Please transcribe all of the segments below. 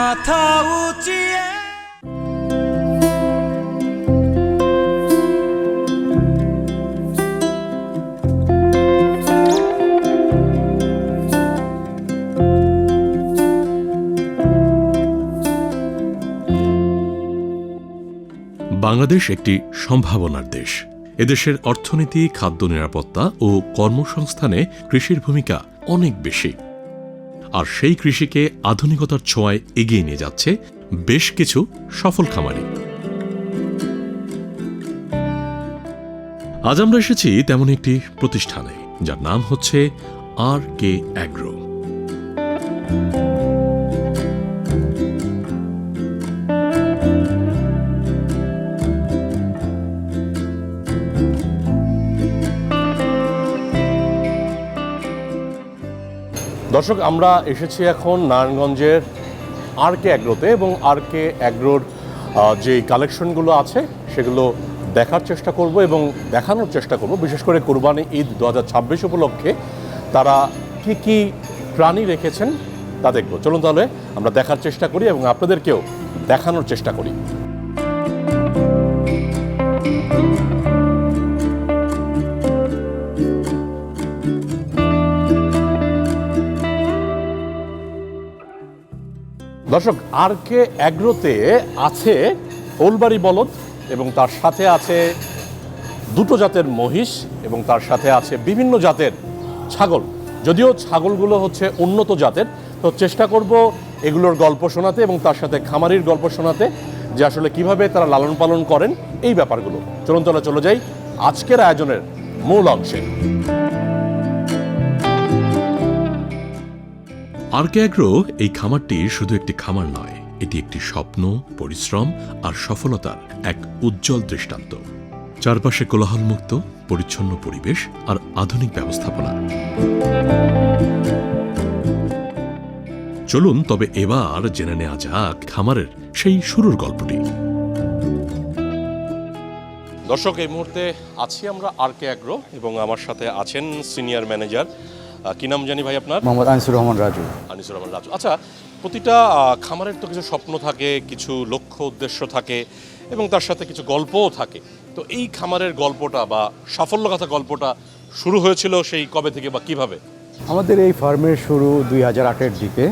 মাথা উঁচিয়ে বাংলাদেশ একটি সম্ভাবনার দেশ। এদেশের অর্থনীতি, খাদ্য নিরাপত্তা ও কর্মসংস্থানে কৃষির ভূমিকা অনেক বেশি। আর সেই কৃষিকে আধুনিকতার ছোঁয়ায় এগিয়ে নিয়ে যাচ্ছে বেশ কিছু সফল খামারি। আজ আমরা এসেছি তেমন একটি প্রতিষ্ঠানে, যার নাম হচ্ছে RK Agro। দর্শক, আমরা এসেছি এখন নারায়ণগঞ্জের RK Agroতে এবং RK Agroর যে কালেকশনগুলো আছে সেগুলো দেখার চেষ্টা করব এবং দেখানোর চেষ্টা করব, বিশেষ করে কোরবানি ঈদ 2026 উপলক্ষে তারা কি কি প্রাণী রেখেছেন তা দেখব। চলুন তাহলে আমরা দেখার চেষ্টা করি এবং আপনাদেরকেও দেখানোর চেষ্টা করি। দর্শক, RK Agroতে আছে ওলবাড়ি বলদ এবং তার সাথে আছে দুটো জাতের মহিষ এবং তার সাথে আছে বিভিন্ন জাতের ছাগল। যদিও ছাগলগুলো হচ্ছে উন্নত জাতের, তো চেষ্টা করব এগুলোর গল্প শোনাতে এবং তার সাথে খামারির গল্প শোনাতে, যে আসলে কিভাবে তারা লালন পালন করেন এই ব্যাপারগুলো। চলুন তাহলে চলে যাই আজকের আয়োজনের মূল অংশে। RK Agro এই খামারটি শুধু একটি খামার নয়, এটি একটি স্বপ্ন, পরিশ্রম আর সফলতার এক উজ্জ্বল দৃষ্টান্ত। চারপাশে কোলাহলমুক্ত পরিচ্ছন্ন পরিবেশ আর আধুনিক ব্যবস্থাপনা। চলুন তবে এবার জেনে নেওয়া যাক খামারের সেই শুরুর গল্পটি। দর্শক, এই মুহূর্তে আছি আমরা RK Agro এবং আমার সাথে আছেন সিনিয়র ম্যানেজার, কি নাম জানি ভাই আপনার? মোহাম্মদ আনিসুর রহমান রাজু। আনিসুর রহমান রাজু। আচ্ছা, প্রতিটা খামারের তো কিছু স্বপ্ন থাকে, কিছু লক্ষ্য উদ্দেশ্য থাকে এবং তার সাথে কিছু গল্পও থাকে। তো এই খামারের গল্পটা বা সাফল্যগাথা গল্পটা শুরু হয়েছিল সেই কবে থেকে বা কিভাবে? আমাদের এই ফার্মের শুরু 2008-এর দিকে।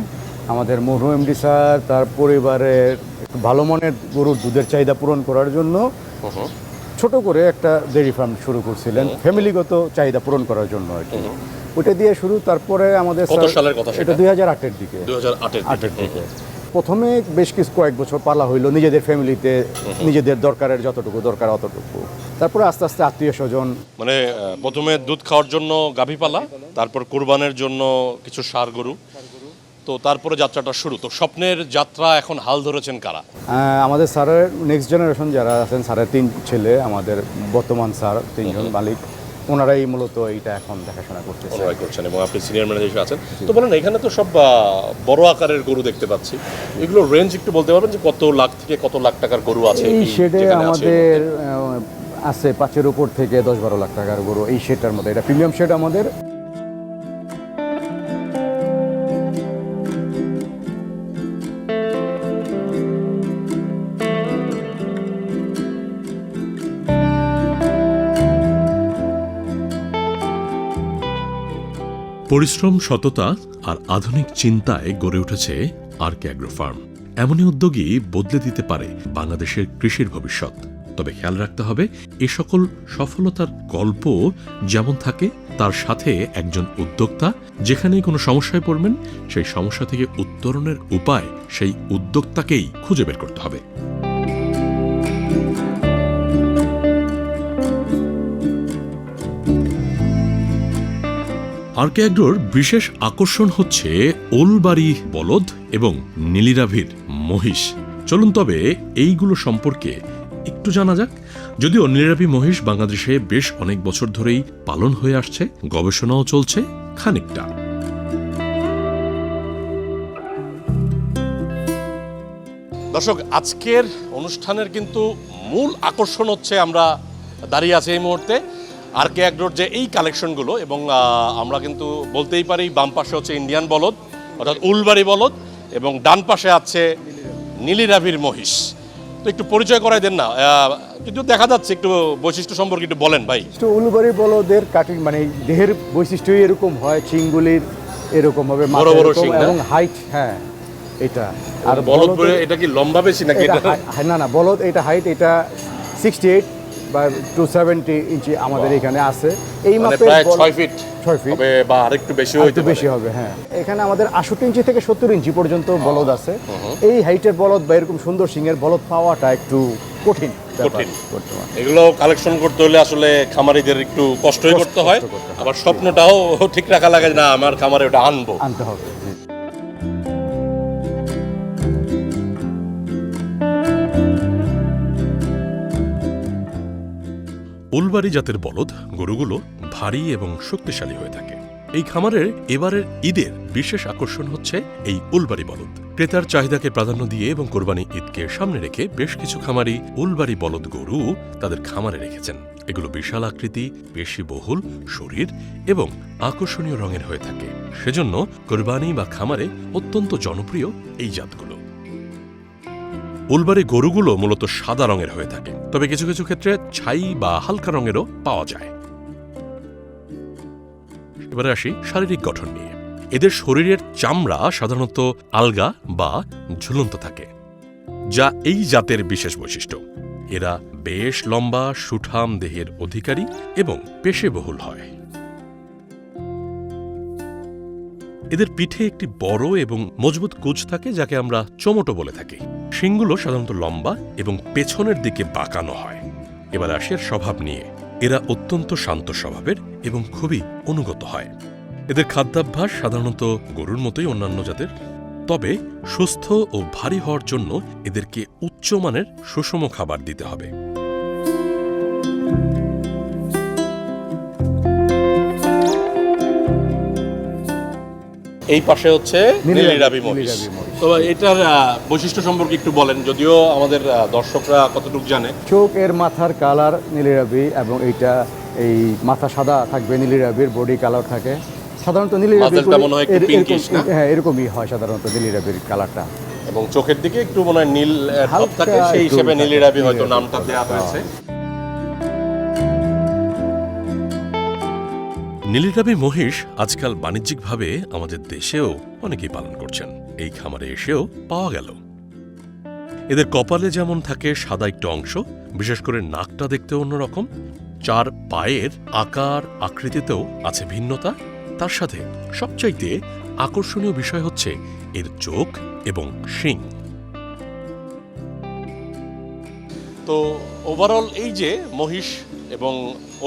আমাদের মরহুম এমডি স্যার তার পরিবারের একটু ভালো মানের গরুর দুধের চাহিদা পূরণ করার জন্য ছোট করে একটা ডেয়ারি ফার্ম শুরু করছিলেন, ফ্যামিলিগত চাহিদা পূরণ করার জন্য আর কি। ওটা দিয়ে শুরু। তারপরে আমাদের কত সালের কথা সেটা? 2008-এর দিকে। 2008-এর দিকে প্রথমে বেশ কিছু কয়েক বছর পালা হইলো নিজেদের ফ্যামিলিতে, নিজেদের দরকারের যতটুকু দরকার অতটুকু। তারপরে আস্তে আস্তে আত্মীয় স্বজন, মানে প্রথমে দুধ খাওয়ার জন্য গাভী পালা, তারপর কোরবানের জন্য কিছু ষাঁড় গরু, তো তারপরে যাত্রাটা শুরু। তো স্বপ্নের যাত্রা এখন হাল ধরেছেন কারা? আমাদের স্যারের নেক্সট জেনারেশন যারা আছেন, স্যারের 3 ছেলে, আমাদের বর্তমান স্যার 3 জন মালিক, ওনারাই মূলত এইটা এখন দেখাশোনা করছেন এবং আপনি সিনিয়র ম্যানেজার আছেন। তো বলেন, এখানে তো সব বড় আকারের গরু দেখতে পাচ্ছি, এগুলো রেঞ্জ একটু বলতে পারবেন যে কত লাখ থেকে কত লাখ টাকার গরু আছে? এই শেডে আমাদের আছে 5-এর উপর থেকে 10-12 লাখ টাকার গরু এই শেডটার মধ্যে। এটা প্রিমিয়াম শেড আমাদের। পরিশ্রম, সততা আর আধুনিক চিন্তায় গড়ে উঠেছে RK Agro ফার্ম। এমনই উদ্যোগই বদলে দিতে পারে বাংলাদেশের কৃষির ভবিষ্যৎ। তবে খেয়াল রাখতে হবে, এ সকল সফলতার গল্প যেমন থাকে, তার সাথে একজন উদ্যোক্তা যেখানেই কোনো সমস্যায় পড়বেন, সেই সমস্যা থেকে উত্তরণের উপায় সেই উদ্যোক্তাকেই খুঁজে বের করতে হবে। RK Agroর বিশেষ আকর্ষণ হচ্ছে ওলবাড়ি বলদ এবং নীলিরাভির মহিষ। চলুন তবে এইগুলো সম্পর্কে একটু জানা যাক। যদিও নীলিরাভি মহিষ বাংলাদেশে বেশ অনেক বছর ধরেই পালন হয়ে আসছে, গবেষণাও চলছে খানিকটা। দর্শক, আজকের অনুষ্ঠানের কিন্তু মূল আকর্ষণ হচ্ছে, আমরা দাঁড়িয়ে আছি এই মুহূর্তে RK Agroর যে এই কালেকশনগুলো, এবং আমরা কিন্তু বলতেই পারি বাম পাশে হচ্ছে ইন্ডিয়ান বলদ অর্থাৎ উলবাড়ি বলদ এবং ডান পাশে আছে নীলিরাভির মহিষ। তো একটু পরিচয় করাই দেন না, কিন্তু দেখা যাচ্ছে একটু বৈশিষ্ট্য সম্পর্কে একটু বলেন ভাই। তো উলুবাড়ি বলদের কাটিং মানে দেহের বৈশিষ্ট্যই এরকম হয়, শিংগুলির এরকম হবে, মাথা বড় বড় এরকম শিং না? এবং হাইট, হ্যাঁ এটা। আর বলদ বলে এটা কি লম্বা বেশি নাকি এটা এটা? না না, বলদ এটা হাইট, এটা 68 বা টু 70 ইঞ্চি আমাদের এখানে আছে। এই মানে মাপের প্রায় বলদ 6 ফিট 6 ফিট হবে বা আরেকটু বেশি একটু হইতে বেশি পারে। হবে, হ্যাঁ। এখানে আমাদের 68 ইঞ্চি থেকে 70 ইঞ্চি পর্যন্ত বলদ আছে। এই হাইটের বলদ বা এরকম সুন্দর সিংয়ের বলদ পাওয়াটা একটু কঠিন ব্যাপার কঠিন। বর্তমানে। এগুলো কালেকশন করতে হলে আসলে খামারিদের একটু কষ্টই করতে হয়, করতে হয়। আবার স্বপ্নটাও ঠিক রাখা লাগে, না আমার খামারে ওটা আনবো। আনতে হবে, জি। উলবাড়ি জাতের বলদ গরুগুলো ভারী এবং শক্তিশালী হয়ে থাকে। এই খামারের এবারের ঈদের বিশেষ আকর্ষণ হচ্ছে এই উলবাড়ি বলদ। ক্রেতার চাহিদাকে প্রাধান্য দিয়ে এবং কোরবানি ঈদকে সামনে রেখে বেশ কিছু খামারি উলবাড়ি বলদ গরু তাদের খামারে রেখেছেন। এগুলো বিশাল আকৃতি, পেশি বহুল শরীর এবং আকর্ষণীয় রঙের হয়ে থাকে। সেজন্য কোরবানি বা খামারে অত্যন্ত জনপ্রিয় এই জাতগুলো। উলবাড়ি গরুগুলো মূলত সাদা রঙের হয়ে থাকে, তবে কিছু কিছু ক্ষেত্রে ছাই বা হালকা রঙেরও পাওয়া যায়। এবারে আসি শারীরিক গঠন নিয়ে। এদের শরীরের চামড়া সাধারণত আলগা বা ঝুলন্ত থাকে, যা এই জাতের বিশেষ বৈশিষ্ট্য। এরা বেশ লম্বা সুঠাম দেহের অধিকারী এবং পেশিবহুল হয়। এদের পিঠে একটি বড় এবং মজবুত কুচ থাকে, যাকে আমরা চমটো বলে থাকি। শিংগুলো সাধারণত লম্বা এবং পেছনের দিকে বাঁকানো হয়। এবার আসি এর স্বভাব নিয়ে। এরা অত্যন্ত শান্ত স্বভাবের এবং খুবই অনুগত হয়। এদের খাদ্যাভ্যাস সাধারণত গরুর মতোই অন্যান্য জাতের, তবে সুস্থ ও ভারী হওয়ার জন্য এদেরকে উচ্চমানের সুষম খাবার দিতে হবে। এই পাশে হচ্ছে নীলিরাভি মহিষ। নীলিরাভি মহিষ। তো এটার বৈশিষ্ট্য সম্পর্কে একটু বলেন, যদিও আমাদের দর্শকরা কতটুকু জানে। চোখ এর মাথার কালার নীলিরাভি, এবং এইটা এই মাথা সাদা থাকবে, নীলিরাভির বডি কালার থাকে। সাধারণত নীলিরাভি মাঝেরটা মনে হয় একটু pinkish না? হ্যাঁ এরকমই হয় সাধারণত নীলিরাভির কালারটা। এবং চোখের দিকে একটু মনে হয় নীল ভাব হালকা থাকে, সেই একটু হিসেবে থাকে, নীলিরাভি হয়তো নীলিরাভি। নামটা দেওয়া হয়েছে। নীলিরাভি মহিষ আজকাল বাণিজ্যিকভাবে আমাদের দেশেও অনেকেই পালন করছেন। এই খামারে এসেও পাওয়া গেল। এদের কপালে যেমন থাকে সাদা একটু অংশ, বিশেষ করে নাকটা দেখতে অন্যরকম। 4 পায়ের আকার আকৃতিতেও আছে ভিন্নতা। তার সাথে সবচাইতে আকর্ষণীয় বিষয় হচ্ছে এর চোখ এবং শিং। তো ওভারঅল এই যে মহিষ এবং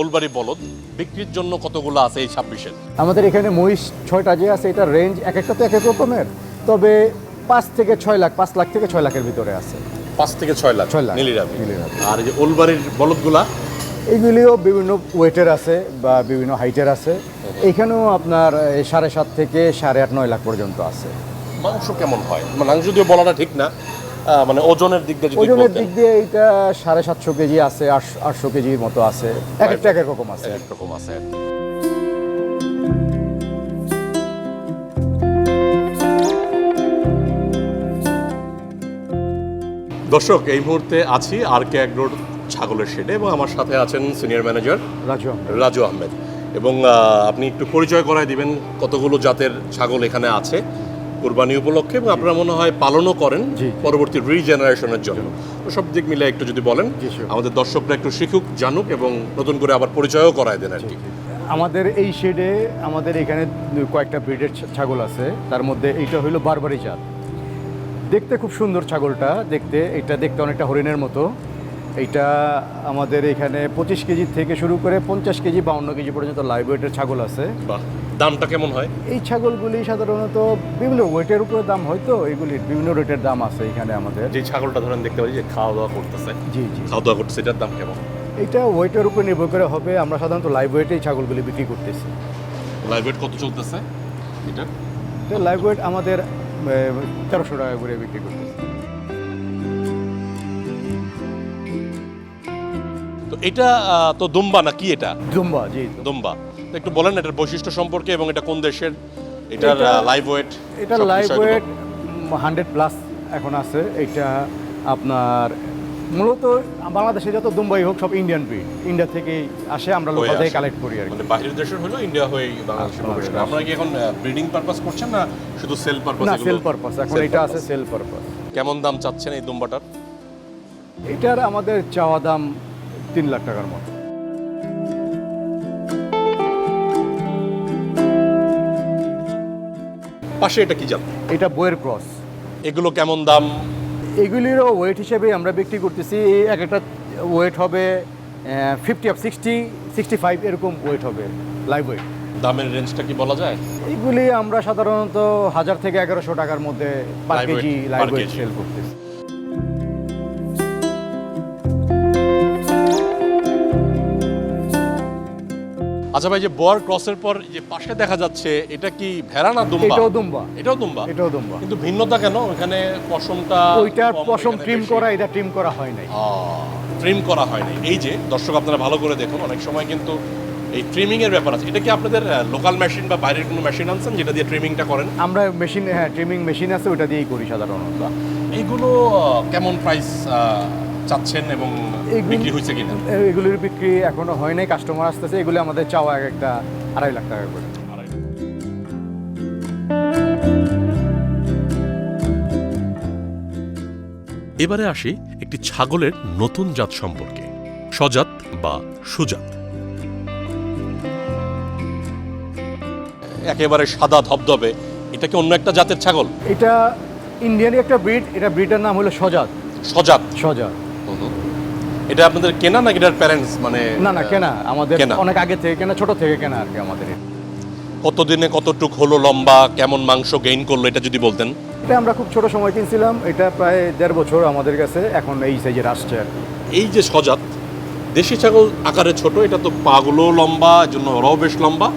উলবাড়ি বলদ বিক্রির জন্য কতগুলো আছে এই 26-এর? আমাদের এখানে মহিষ 6টা যে আছে, এটার রেঞ্জ এক একটা তো এক এক রকমের, তবে 5 থেকে 6 লাখ, 5 লাখ থেকে 6 লাখের ভিতরে আছে। 5 থেকে 6 লাখ 6 লাখ নীলিরাভি। নীলিরাভি। আর এই যে উলবাড়ির বলদগুলা এইগুলিও বিভিন্ন ওয়েটের আছে বা বিভিন্ন হাইটের আছে। এখানেও আপনার 7.5 থেকে 8.5-9 লাখ পর্যন্ত আছে। মাংস কেমন হয়? মাংস যদিও বলাটা ঠিক না, মানে ওজনের দিক দিয়ে যদি ওজনের বলতেন। দিক দিয়ে এইটা 750 কেজি আছে, 800 কেজির মতো আছে, এক একটা এক এক রকম আছে। একরকম আছে। দর্শক, এই মুহূর্তে আছি RK এগ্রোর ছাগলের শেডে এবং আমার সাথে আছেন সিনিয়র ম্যানেজার রাজু রাজু আহমেদ। এবং আপনি একটু পরিচয় করায় দিবেন কতগুলো জাতের ছাগল এখানে আছে কুরবানি উপলক্ষে, এবং আপনারা মনে হয় পালনও করেন জি। পরবর্তী রিজেনারেশনের জন্য। তো সব দিক মিলে একটু যদি বলেন, জি, sure. আমাদের দর্শকরা একটু শিখুক, জানুক এবং নতুন করে আবার পরিচয়ও করায় দেন আর কি। আমাদের এই শেডে আমাদের এখানে কয়েকটা ব্রিডের ছাগল আছে। তার মধ্যে এইটা হলো বারবারি জাত। দেখতে খুব সুন্দর ছাগলটা, এটা দেখতে অনেকটা হরিণের মতো। এইটা আমাদের এখানে 25 কেজি থেকে শুরু করে 50 কেজি 52 কেজি পর্যন্ত লাইভ ওয়েটের ছাগল আছে। বাহ, দামটা কেমন হয়? এই ছাগলগুলি সাধারণত বিভিন্ন ওয়েটের উপরে দাম হয়, তো এগুলির বিভিন্ন রেটের দাম আছে এখানে আমাদের। যে ছাগলটা ধরেন দেখতে পাচ্ছি যে খাওয়া দাওয়া করতেছে, জি জি, খাওয়া দাওয়া করতেছে, এটার দাম কেমন? এটা ওয়েটের উপর নির্ভর করে হবে। আমরা সাধারণত লাইভ ওয়েটে এই ছাগলগুলি বিক্রি করতেছি। লাইভ ওয়েট কত চলতেছে এটা? তো লাইভ ওয়েট আমাদের 1300 টাকা করে বিক্রি করতেছি। তো এটা তো দুম্বা না কি? এটা জুম্বা, জি। দুম্বা। তো একটু বলেন এটার বৈশিষ্ট্য সম্পর্কে এবং এটা কোন দেশের, এটার লাইভ ওয়েট। এটা লাইভ ওয়েট 100+ এখন আছে। এটা আপনার মূলত বাংলাদেশে যত দুম্বাই হোক সব ইন্ডিয়ান ব্রিড, ইন্ডিয়া থেকেই আসে, আমরা লোকাল থেকে কালেক্ট করি আর কি। মানে বাইরের দেশের হলো ইন্ডিয়া হয়ে বাংলাদেশে প্রবেশ করে। আপনারা কি এখন ব্রিডিং পারপাস করছেন না শুধু সেল পারপাস? না, সেল পারপাস, এখন এটা আছে সেল পারপাস। কেমন দাম চাচ্ছেন এই দুম্বাটার? এটার আমাদের চাওয়া দাম 3 লাখ টাকার মতো। পাশে এটা কি জাত? এটা বইয়ের ক্রস। এগুলো কেমন দাম? এগুলিরও ওয়েট হিসেবে আমরা বিক্রি করতেছি, এক একটা ওয়েট হবে 50 up 60 65 এরকম ওয়েট হবে, লাইভ ওয়েট। দামের রেঞ্জটা কি বলা যায়? এগুলি আমরা সাধারণত 1000 থেকে 1100 টাকার মধ্যে পার Live weight, KG per live weight kg। Sell করতেছি। আচ্ছা ভাই, যে বোয়ার ক্রসের পর যে পাশে দেখা যাচ্ছে এটা কি ভেড়া না দুম্বা? এটাও দুম্বা, এটাও দুম্বা। এটাও দুম্বা। কিন্তু ভিন্নতা কেন? ওখানে পশমটা ওইটার কম, পশম এখানে ট্রিম বেশি। করা, এটা ট্রিম করা হয় নাই। ট্রিম করা হয়নি। এই যে দর্শক আপনারা ভালো করে দেখুন, অনেক সময় কিন্তু এই ট্রিমিং এর ব্যাপার আছে। এটা কি আপনাদের লোকাল মেশিন বা বাইরের কোনো মেশিন আনছেন যেটা দিয়ে ট্রিমিংটা করেন? আমরা মেশিন, হ্যাঁ ট্রিমিং মেশিন আছে, ওটা দিয়েই করি সাধারণত। এইগুলো কেমন প্রাইস চাচ্ছেন এবং বিক্রি হয়েছে কিনা? এগুলির বিক্রি এখনো হয় নাই, কাস্টমার আসতেছে। এগুলি আমাদের চাওয়া এক একটা 2.5 লাখ টাকা করে। এবারে আসি একটি ছাগলের নতুন জাত সম্পর্কে, সজাত বা সুজাত। একেবারে সাদা ধবধবে, এটা কি অন্য একটা জাতের ছাগল? এটা ইন্ডিয়ানই একটা ব্রিড, এটা ব্রিডের নাম হলো সজাত। সজাত। সজাত। এটা আপনাদের কেনা নাকি এটার প্যারেন্টস? মানে না কেনা, আমাদের কেনা। অনেক আগে থেকে কেনা, ছোট থেকে কেনা আর কি আমাদের। কতদিনে কতটুক হলো লম্বা, কেমন মাংস গেইন করলো এটা যদি বলতেন। এটা আমরা খুব ছোট সময় কিনছিলাম, এটা প্রায় 1.5 বছর আমাদের কাছে, এখন এই সাইজের আসছে আর কি। এই যে সজাত, দেশি ছাগল আকারে ছোট, এটা তো পাগুলো লম্বা, এর জন্য ওরাও বেশ লম্বা।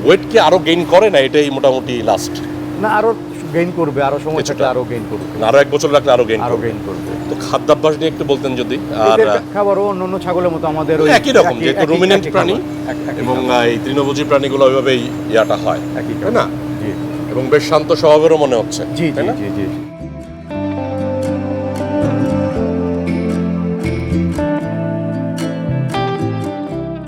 ওয়েট কি আরো গেইন করে না এটাই মোটামুটি লাস্ট? না, আরো গেইন করবে, আরো সময় কিছুটা। থাকলে আরো গেইন করবে, আরো 1 বছর রাখলে আরো গেইন আরো করবে। গেইন করবে। তো খাদ্যাভ্যাস নিয়ে একটু বলতেন যদি। আর এদের খাবারও অন্যান্য ছাগলের মতো আমাদের ওই একই রকম, যেহেতু রুমিনেন্ট প্রাণী এবং এই তৃণভোজী প্রাণীগুলো ওইভাবেই ইয়াটা হয়, একই তাই না? জি এবং বেশ শান্ত স্বভাবেরও মনে হচ্ছে, জি তাই না? জি জি।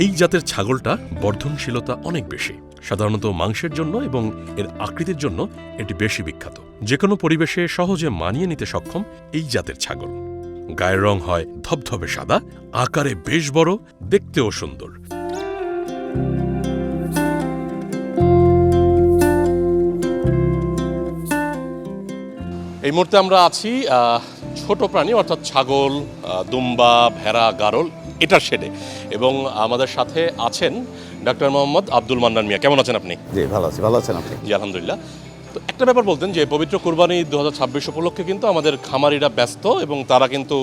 এই জাতের ছাগলটা বর্ধনশীলতা অনেক বেশি, সাধারণত মাংসের জন্য, এবং এর আকৃতির জন্য এটি বেশি বিখ্যাত। যে কোনো পরিবেশে সহজে মানিয়ে নিতে সক্ষম এই জাতের ছাগল। গায়ের রং হয় ধবধবে সাদা, আকারে বেশ বড়, দেখতেও সুন্দর। এই মুহূর্তে আমরা আছি ছোট প্রাণী অর্থাৎ ছাগল, দুম্বা, ভেড়া, গারল এটার শেডে, এবং আমাদের সাথে আছেন ডাক্তার মোহাম্মদ আব্দুল মান্নান মিয়া। কেমন আছেন আপনি? জি ভালো আছি, ভালো আছেন আপনি? জি আলহামদুলিল্লাহ। তো একটা ব্যাপার বলতেন যে পবিত্র কুরবানি 2026 উপলক্ষে কিন্তু আমাদের খামারিরা ব্যস্ত, এবং তারা কিন্তু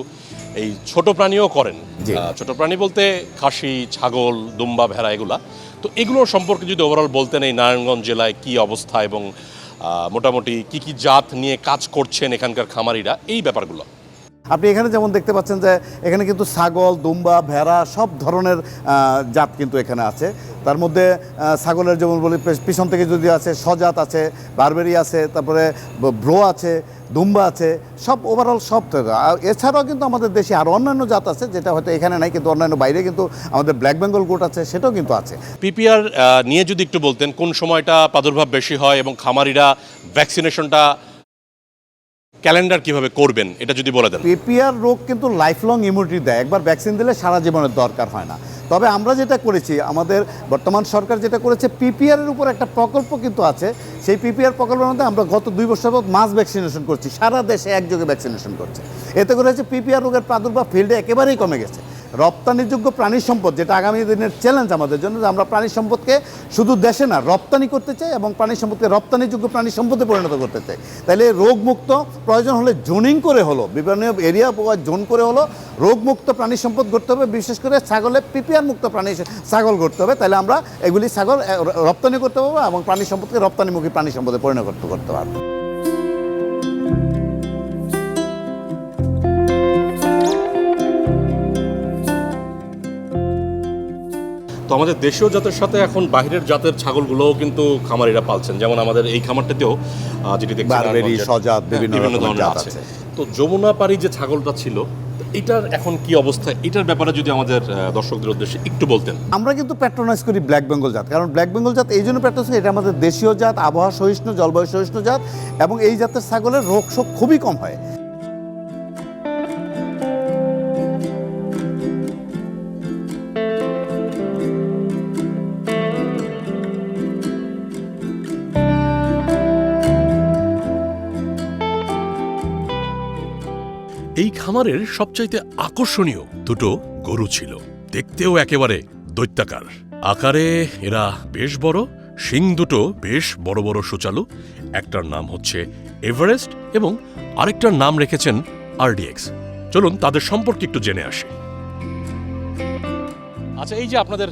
এই ছোট প্রাণীও করেন। জি। ছোট প্রাণী বলতে খাসি, ছাগল, দুম্বা, ভেড়া এগুলা। তো এগুলোর সম্পর্কে যদি ওভারঅল বলতেন, এই নারায়ণগঞ্জ জেলায় কি অবস্থা এবং মোটামুটি কি কি জাত নিয়ে কাজ করছেন এখানকার খামারিরা, এই ব্যাপারগুলো। আপনি এখানে যেমন দেখতে পাচ্ছেন যে এখানে কিন্তু ছাগল, দুম্বা, ভেড়া সব ধরনের জাত কিন্তু এখানে আছে। তার মধ্যে ছাগলের যেমন বলি পিছন থেকে যদি আছে সজাত আছে, বারবেরি আছে, তারপরে ব্রো আছে, দুম্বা আছে, সব ওভারঅল সব। এছাড়াও কিন্তু আমাদের দেশে আরও অন্যান্য জাত আছে যেটা হয়তো এখানে নাই, কিন্তু অন্যান্য বাইরে কিন্তু আমাদের ব্ল্যাক বেঙ্গল গোট আছে, সেটাও কিন্তু আছে। পিপিআর নিয়ে যদি একটু বলতেন, কোন সময়টা প্রাদুর্ভাব বেশি হয় এবং খামারিরা ভ্যাকসিনেশনটা ক্যালেন্ডার কিভাবে করবেন এটা যদি বলে দেন। পিপিআর রোগ কিন্তু লাইফ লং ইমিউনিটি দেয়, একবার ভ্যাকসিন দিলে সারা জীবনের দরকার হয় না। তবে আমরা যেটা করেছি, আমাদের বর্তমান সরকার যেটা করেছে, পিপিআরের উপর একটা প্রকল্প কিন্তু আছে। সেই পিপিআর প্রকল্পের মধ্যে আমরা গত 2 বছর যাবত মাস ভ্যাকসিনেশন করছি, সারা দেশে একযোগে ভ্যাকসিনেশন করছে। এতে করে হচ্ছে পিপিআর রোগের প্রাদুর্ভাব ফিল্ডে একেবারেই কমে গেছে। রপ্তানিযোগ্য প্রাণী সম্পদ, যেটা আগামী দিনের চ্যালেঞ্জ আমাদের জন্য, যে আমরা প্রাণী সম্পদকে শুধু দেশে না রপ্তানি করতে চাই, এবং প্রাণী সম্পদকে রপ্তানিযোগ্য প্রাণী সম্পদে পরিণত করতে চাই। তাইলে রোগমুক্ত, প্রয়োজন হলে জোনিং করে হলো, বিভিন্ন এরিয়া জোন করে হলো রোগমুক্ত প্রাণী সম্পদ করতে হবে। বিশেষ করে ছাগলে পিপিআর মুক্ত প্রাণী ছাগল করতে হবে, তাহলে আমরা এগুলি ছাগল রপ্তানি করতে পারবো এবং প্রাণী সম্পদকে রপ্তানিমুখী প্রাণী সম্পদে পরিণত করতে পারবো। তো আমাদের দেশীয় জাতের সাথে এখন বাইরের জাতের ছাগলগুলোও কিন্তু খামারিরা পালছেন, যেমন আমাদের এই খামারটাতেও যেটি দেখছি বারবেরি, নারায়ণগঞ্জের, সজাত, বিভিন্ন রকমের ধরনের জাত আছে। আছে। তো যমুনা পাড়ি যে ছাগলটা ছিল, এটার এখন কি অবস্থা, এটার ব্যাপারে যদি আমাদের দর্শকদের উদ্দেশ্যে একটু বলতেন। আমরা কিন্তু প্যাট্রোনাইজ করি ব্ল্যাক বেঙ্গল জাত, কারণ ব্ল্যাক বেঙ্গল জাত এই জন্য প্যাট্রোনাইজ করি, এটা আমাদের দেশীয় জাত, আবহাওয়া সহিষ্ণু, জলবায়ু সহিষ্ণু জাত, এবং এই জাতের ছাগলের রোগ শোক খুবই কম হয়। এই খামারের সবচাইতে আকর্ষণীয় দুটো গরু ছিল, দেখতেও একেবারে দৈত্যাকার। আকারে এরা বেশ বড়, শিং দুটো বেশ বড় বড় সুচালু। একটার নাম হচ্ছে এভারেস্ট এবং আরেকটার নাম রেখেছেন আরডিএক্স। চলুন তাদের সম্পর্কে একটু জেনে আসি। আচ্ছা, এই যে আপনাদের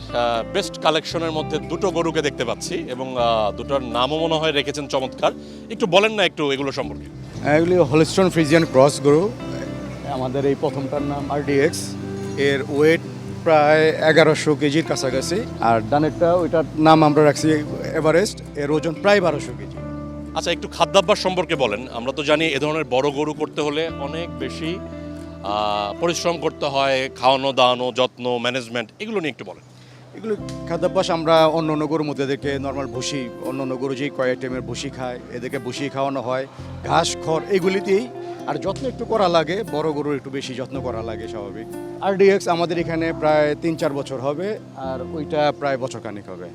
বেস্ট কালেকশনের মধ্যে দুটো গরুকে দেখতে পাচ্ছি এবং দুটোর নামও মনে হয় রেখেছেন চমৎকার, একটু বলেন না একটু এগুলো সম্পর্কে। এগুলি হলিস্টন ফ্রিজিয়ান ক্রস গরু। আমাদের এই প্রথমটার নাম আরডিএক্স, এর ওয়েট প্রায় 1100 কেজির কাছাকাছি। আর ডানেরটা, ওইটার নাম আমরা রাখছি এভারেস্ট, এর ওজন প্রায় 1200 কেজি। আচ্ছা, একটু খাদ্যাভ্যাস সম্পর্কে বলেন। আমরা তো জানি এ ধরনের বড় গরু করতে হলে অনেক বেশি পরিশ্রম করতে হয়, খাওয়ানো দাওয়ানো, যত্ন, ম্যানেজমেন্ট, এগুলো নিয়ে একটু বলেন। এগুলো খাদ্যাভ্যাস আমরা অন্য অন্য গরুর মধ্যে এদেরকে নর্মাল ভুসি, অন্য অন্য গরু যেই কয়েক টাইমের ভুসি খায়, এদেরকে ভুসি খাওয়ানো হয়, ঘাস খড় এগুলিতেই। আর যত্ন একটু করা লাগে, বড় গরুর একটু বেশি যত্ন করা লাগে স্বাভাবিক। আরডিএক্স আমাদের এখানে প্রায় 3-4 বছর হবে, আর ওইটা প্রায় বছরখানেক হবে।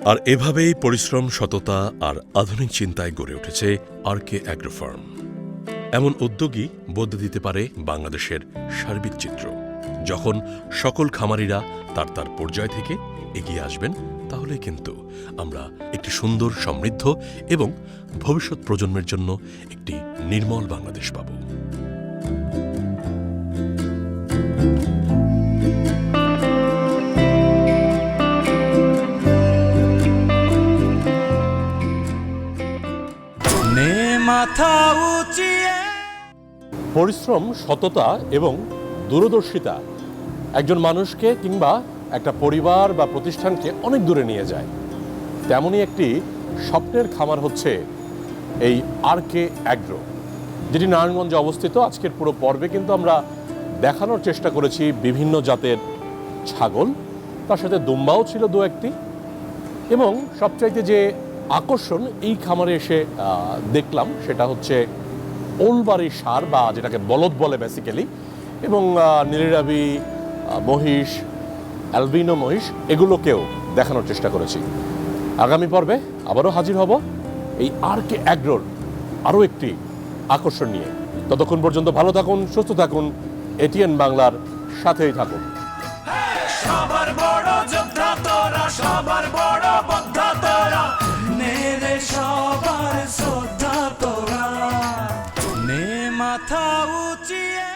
আর এভাবেই পরিশ্রম, সততা আর আধুনিক চিন্তায় গড়ে উঠেছে আরকে অ্যাগ্রো ফার্ম। এমন উদ্যোগই বদলে দিতে পারে বাংলাদেশের সার্বিক চিত্র। যখন সকল খামারিরা তার তার পর্যায় থেকে এগিয়ে আসবেন, তাহলে কিন্তু আমরা একটি সুন্দর, সমৃদ্ধ এবং ভবিষ্যৎ প্রজন্মের জন্য একটি নির্মল বাংলাদেশ পাব। মাথা উঁচিয়ে। পরিশ্রম, সততা এবং দূরদর্শিতা একজন মানুষকে কিংবা একটা পরিবার বা প্রতিষ্ঠানকে অনেক দূরে নিয়ে যায়। তেমনই একটি স্বপ্নের খামার হচ্ছে এই আরকে অ্যাগ্রো, যেটি নারায়ণগঞ্জে অবস্থিত। আজকের পুরো পর্বে কিন্তু আমরা দেখানোর চেষ্টা করেছি বিভিন্ন জাতের ছাগল, তার সাথে দুম্বাও ছিল দু একটি, এবং সবচাইতে যে আকর্ষণ এই খামারে এসে দেখলাম সেটা হচ্ছে ওলবাড়ির ষাঁড়, বা যেটাকে বলদ বলে বেসিক্যালি, এবং নীলিরাবি মহিষ, অ্যালবিনো মহিষ, এগুলোকেও দেখানোর চেষ্টা করেছি। আগামী পর্বে আবারও হাজির হব এই আরকে অ্যাগ্রোর আরও একটি আকর্ষণ নিয়ে। ততক্ষণ পর্যন্ত ভালো থাকুন, সুস্থ থাকুন, এটিএন বাংলার সাথেই থাকুন। সবার বড় যোদ্ধা তোরা, সবার বড় বদ্ধা তোরা, নেরে সবার শ্রদ্ধা তোরা, নে মাথা উঁচিয়ে।